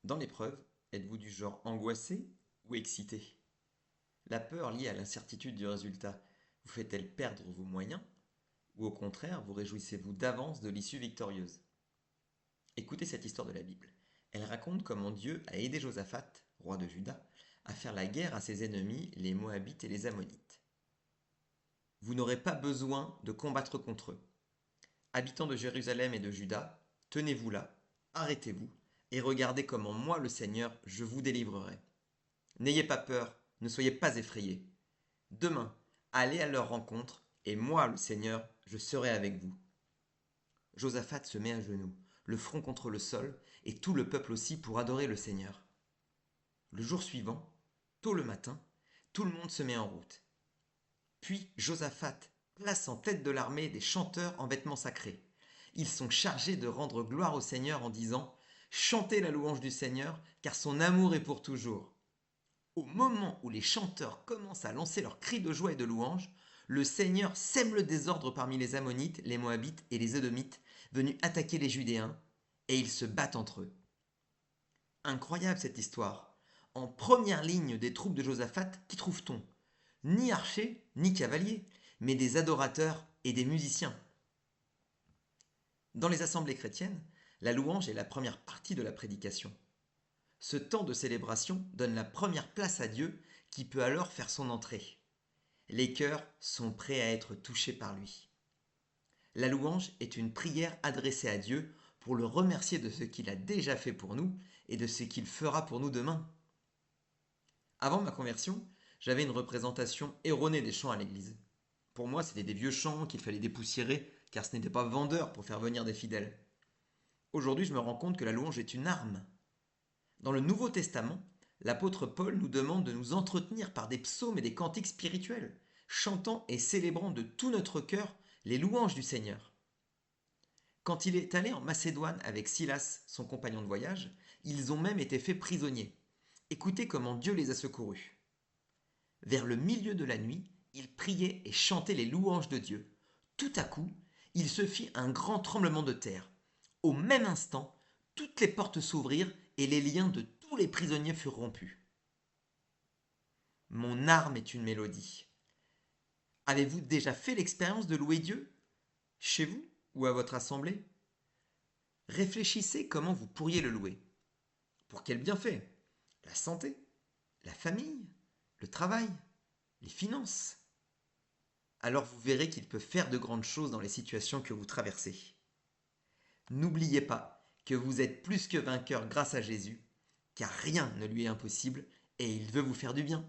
Dans l'épreuve, êtes-vous du genre angoissé ou excité? La peur liée à l'incertitude du résultat vous fait-elle perdre vos moyens ou au contraire vous réjouissez-vous d'avance de l'issue victorieuse? Écoutez cette histoire de la Bible. Elle raconte comment Dieu a aidé Josaphat, roi de Juda, à faire la guerre à ses ennemis, les Moabites et les Ammonites. Vous n'aurez pas besoin de combattre contre eux. Habitants de Jérusalem et de Juda, tenez-vous là, arrêtez-vous, et regardez comment moi, le Seigneur, je vous délivrerai. N'ayez pas peur, ne soyez pas effrayés. Demain, allez à leur rencontre, et moi, le Seigneur, je serai avec vous. Josaphat se met à genoux, le front contre le sol, et tout le peuple aussi pour adorer le Seigneur. Le jour suivant, tôt le matin, tout le monde se met en route. Puis Josaphat place en tête de l'armée des chanteurs en vêtements sacrés. Ils sont chargés de rendre gloire au Seigneur en disant: Chantez la louange du Seigneur, car son amour est pour toujours. Au moment où les chanteurs commencent à lancer leurs cris de joie et de louange, le Seigneur sème le désordre parmi les Ammonites, les Moabites et les Édomites, venus attaquer les Judéens, et ils se battent entre eux. Incroyable cette histoire. En première ligne des troupes de Josaphat, qui trouve-t-on? Ni archers, ni cavaliers, mais des adorateurs et des musiciens. Dans les assemblées chrétiennes, la louange est la première partie de la prédication. Ce temps de célébration donne la première place à Dieu qui peut alors faire son entrée. Les cœurs sont prêts à être touchés par lui. La louange est une prière adressée à Dieu pour le remercier de ce qu'il a déjà fait pour nous et de ce qu'il fera pour nous demain. Avant ma conversion, j'avais une représentation erronée des chants à l'église. Pour moi, c'était des vieux chants qu'il fallait dépoussiérer car ce n'était pas vendeur pour faire venir des fidèles. Aujourd'hui, je me rends compte que la louange est une arme. Dans le Nouveau Testament, l'apôtre Paul nous demande de nous entretenir par des psaumes et des cantiques spirituels, chantant et célébrant de tout notre cœur les louanges du Seigneur. Quand il est allé en Macédoine avec Silas, son compagnon de voyage, ils ont même été faits prisonniers. Écoutez comment Dieu les a secourus. Vers le milieu de la nuit, ils priaient et chantaient les louanges de Dieu. Tout à coup, il se fit un grand tremblement de terre. Au même instant, toutes les portes s'ouvrirent et les liens de tous les prisonniers furent rompus. Mon arme est une mélodie. Avez-vous déjà fait l'expérience de louer Dieu? Chez vous ou à votre assemblée? Réfléchissez comment vous pourriez le louer. Pour quel bienfait? La santé, la famille, le travail, les finances. Alors vous verrez qu'il peut faire de grandes choses dans les situations que vous traversez. N'oubliez pas que vous êtes plus que vainqueur grâce à Jésus, car rien ne lui est impossible et il veut vous faire du bien.